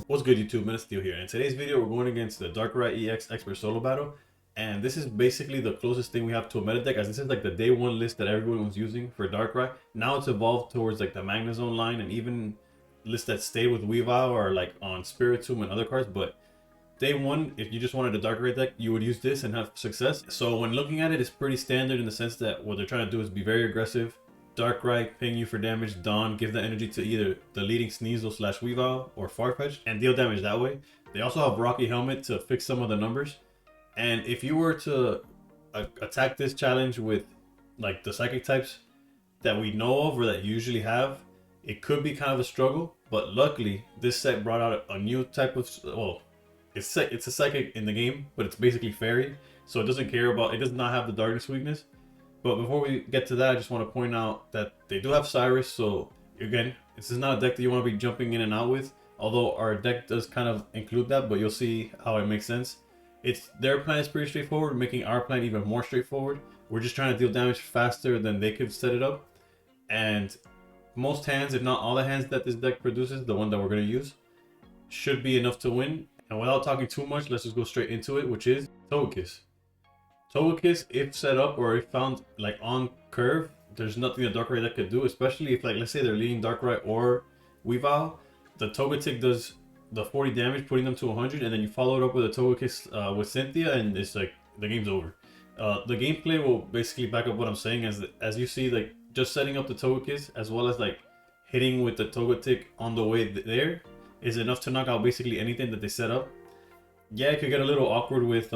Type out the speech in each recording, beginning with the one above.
What's good, YouTube? Steel here. In today's video, we're going against the Darkrai EX Expert Solo Battle, and this is basically the closest thing we have to a meta deck, as this is like the day one list that everyone was using for Darkrai. Now it's evolved towards like the Magnezone line, and even lists that stayed with Weavile or like on Spiritomb and other cards. But day one, if you just wanted a Darkrai deck, you would use this and have success. So when looking at it, it's pretty standard in the sense that what they're trying to do is be very aggressive. Darkrai, ping you for damage, Dawn, give the energy to either the leading Sneasel / Weavile or Farfetch'd and deal damage that way. They also have Rocky Helmet to fix some of the numbers. And if you were to attack this challenge with like the psychic types that we know of or that you usually have, it could be kind of a struggle. But luckily, this set brought out a new type of, well, it's a psychic in the game, but it's basically fairy. So it doesn't care about, it does not have the darkness weakness. But before we get to that, I just want to point out that they do have Cyrus, so again, this is not a deck that you want to be jumping in and out with, although our deck does kind of include that, but you'll see how it makes sense. Their plan is pretty straightforward, making our plan even more straightforward. We're just trying to deal damage faster than they could set it up, and most hands, if not all the hands that this deck produces, the one that we're going to use, should be enough to win. And without talking too much, let's just go straight into it, which is Togekiss. Togekiss, if set up or if found like on curve, there's nothing that Darkrai that could do, especially if like, let's say they're leading Darkrai or Weavile. The Togetic does the 40 damage, putting them to 100, and then you follow it up with a Togekiss with Cynthia, and it's like, the game's over. The gameplay will basically back up what I'm saying, as you see, like, just setting up the Togekiss, as well as like hitting with the Togetic on the way there, is enough to knock out basically anything that they set up. Yeah, it could get a little awkward with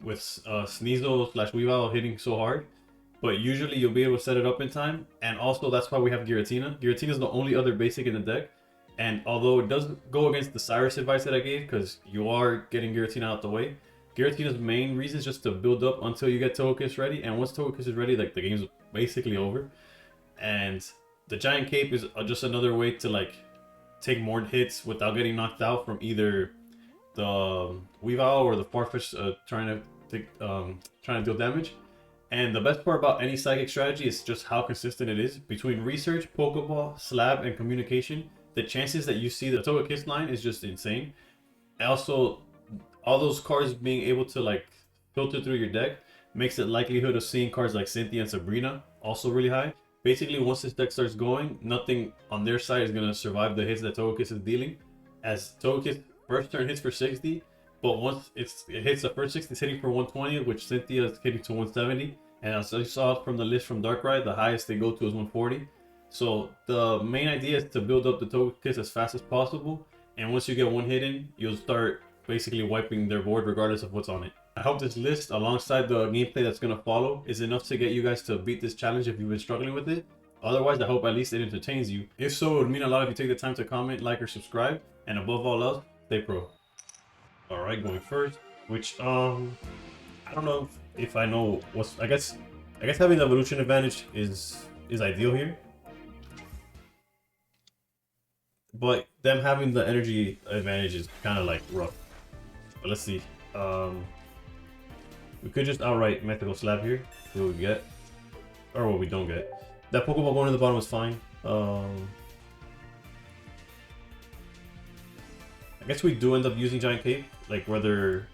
Sneasel / Weavile hitting so hard, but usually you'll be able to set it up in time. And also that's why we have Giratina. Giratina is the only other basic in the deck, and although it doesn't go against the Cyrus advice that I gave, because you are getting Giratina out the way, Giratina's main reason is just to build up until you get Togekiss ready, and once Togekiss is ready, like, the game's basically over. And the Giant Cape is just another way to like take more hits without getting knocked out from either the Weavile or the Farfetch'd trying to deal damage. And the best part about any psychic strategy is just how consistent it is. Between research, Pokeball, Slab, and communication, the chances that you see the Togekiss line is just insane. And also, all those cards being able to like filter through your deck makes the likelihood of seeing cards like Cynthia and Sabrina also really high. Basically, once this deck starts going, nothing on their side is going to survive the hits that Togekiss is dealing, as Togekiss first turn hits for 60, but once it hits the first 60, it's hitting for 120, which Cynthia is hitting to 170. And as you saw from the list from Darkrai, the highest they go to is 140. So the main idea is to build up the Togekiss as fast as possible, and once you get one hit in, you'll start basically wiping their board regardless of what's on it. I hope this list, alongside the gameplay that's going to follow, is enough to get you guys to beat this challenge if you've been struggling with it. Otherwise, I hope at least it entertains you. If so, it would mean a lot if you take the time to comment, like, or subscribe. And above all else, stay pro. Alright, going first, which I don't know if I know what's, I guess having the evolution advantage is ideal here. But them having the energy advantage is kind of like rough. But let's see. We could just outright Mythical Slab here, see what we get. Or what we don't get. That Pokeball going to the bottom was fine. I guess we do end up using Giant Cape, like whether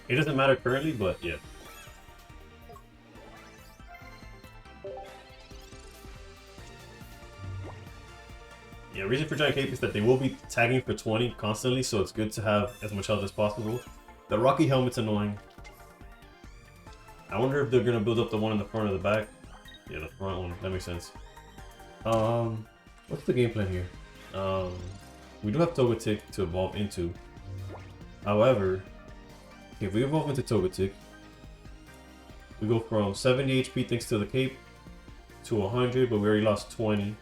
it doesn't matter currently, but yeah. Yeah, reason for Giant Cape is that they will be tagging for 20 constantly, so it's good to have as much health as possible. The Rocky Helmet's annoying. I wonder if they're gonna build up the one in the front or the back. Yeah, the front one, that makes sense. What's the game plan here? We do have Togetic to evolve into. However, if we evolve into Togetic, we go from 70 HP thanks to the cape to 100, but we already lost 20.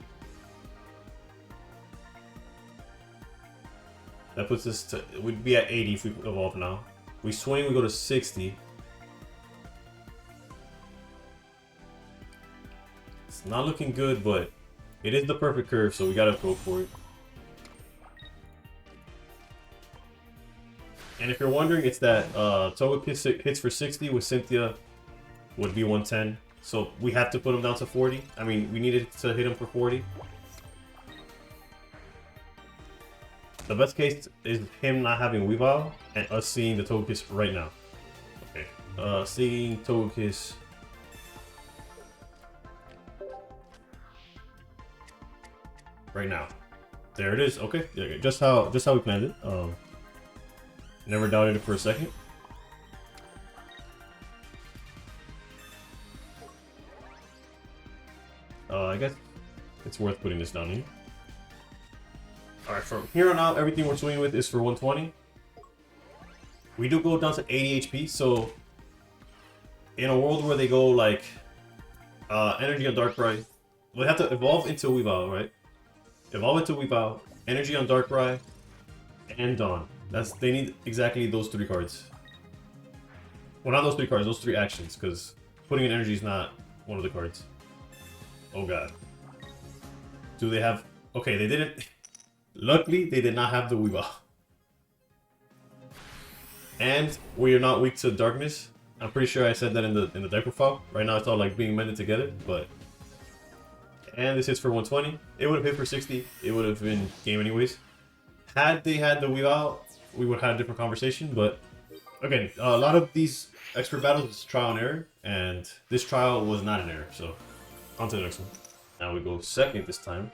That puts us to, we'd be at 80 if we evolve now. We swing, we go to 60. It's not looking good, but it is the perfect curve, so we gotta go for it. And if you're wondering, it's that Togekiss hits for 60 with Cynthia would be 110. So we have to put him down to 40. I mean, we needed to hit him for 40. The best case is him not having Weavile and us seeing the Togekiss right now. Okay. Seeing Togekiss. Right now. There it is. Okay. Yeah, just how we planned it. Never doubted it for a second. I guess it's worth putting this down here. Alright, from here on out, everything we're swinging with is for 120. We do go down to 80 HP, so in a world where they go like energy on Darkrai, we have to evolve into Weavile, right? Evolve into Weavile, energy on Darkrai, and Dawn. They need exactly those 3 cards. Well, not those 3 cards, those 3 actions, because putting in energy is not one of the cards. Oh god. Do they have... Okay, they didn't... Luckily, they did not have the Weavile. And we are not weak to darkness. I'm pretty sure I said that in the deck profile. Right now it's all like being mended together, but... And this hits for 120. It would have hit for 60. It would have been game anyways. Had they had the Weavile, we would have had a different conversation, but... Again, a lot of these expert battles is trial and error, and this trial was not an error, so... On to the next one. Now we go second this time.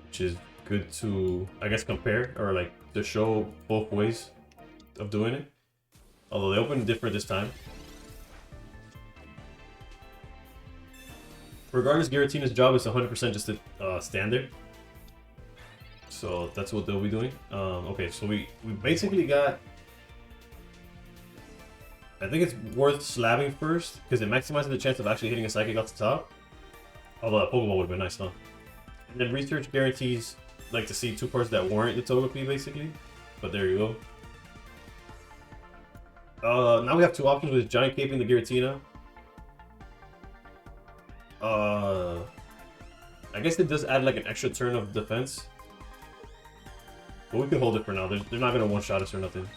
Which is good to, I guess, compare, or like, to show both ways of doing it. Although they opened different this time. Regardless, Giratina's job is 100% just a standard. So that's what they'll be doing. Okay, so we basically got... I think it's worth slabbing first, because it maximizes the chance of actually hitting a Psychic off the top. Although a Pokeball would have been nice, huh? And then research guarantees, like, to see 2 cards that warrant the Togepi, basically. But there you go. Now we have 2 options with Giant Caping the Giratina. I guess it does add, like, an extra turn of defense. But we can hold it for now. They're not going to one-shot us or nothing.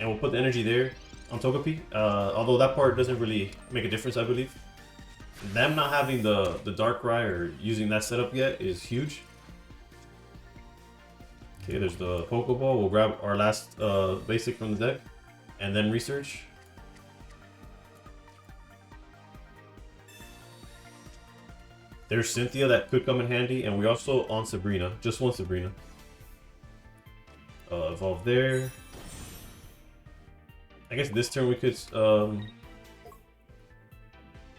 And we'll put the energy there on Togepi, although that part doesn't really make a difference, I believe. Them not having the Darkrai or using that setup yet is huge. Okay, there's the Pokeball. We'll grab our last basic from the deck, and then research. There's Cynthia that could come in handy, and we also on Sabrina, just one Sabrina. Evolve there. I guess this turn we could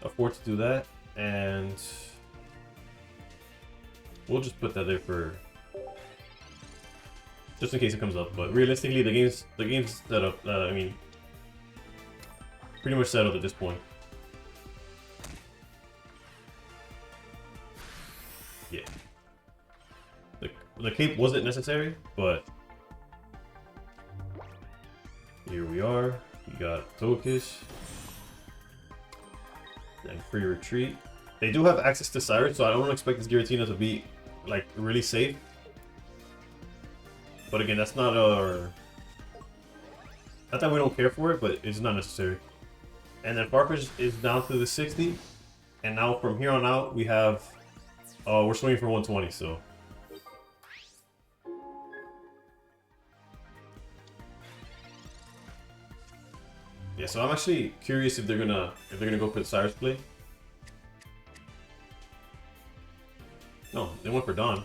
afford to do that, and we'll just put that there for just in case it comes up. But realistically, the game's set up. I mean, pretty much settled at this point. Yeah, the cape wasn't necessary, but. Here we are. We got Togekiss. And free retreat. They do have access to Cyrus, so I don't expect this Giratina to be like really safe. But again, that's not our... Not that we don't care for it, but it's not necessary. And then Farfetch'd is down to the 60. And now from here on out, we have... we're swinging for 120, so... Yeah, so I'm actually curious if they're gonna go for the Cyrus play. No, they went for Dawn.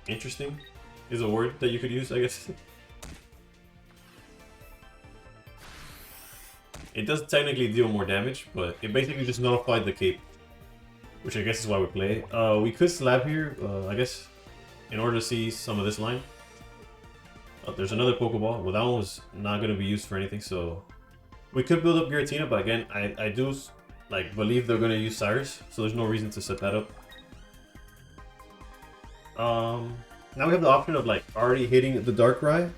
Interesting is a word that you could use, I guess. It does technically deal more damage, but it basically just nullified the cape, which I guess is why we play. We could slab here, I guess, in order to see some of this line. There's another Pokeball. Well, that one was not going to be used for anything, so we could build up Giratina, but again, I do like believe they're going to use Cyrus, so there's no reason to set that up. Now we have the option of like already hitting the Darkrai,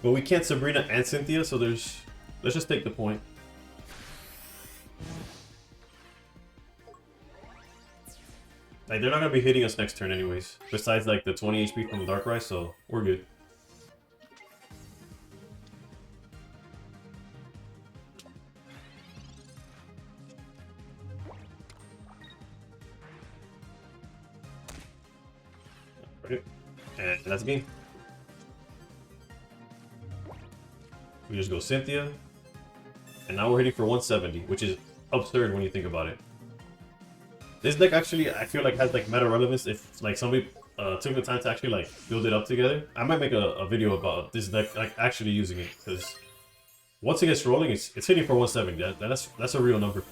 but we can't Sabrina and Cynthia, so let's just take the point. Like, they're not going to be hitting us next turn anyways, besides like the 20 HP from the Darkrai, so we're good. Right? And that's game. We just go Cynthia. And now we're hitting for 170, which is absurd when you think about it. This deck actually, I feel like, has like meta relevance if like somebody took the time to actually like build it up together. I might make a video about this deck, like actually using it, because once it gets rolling, it's hitting for 170. That's a real number.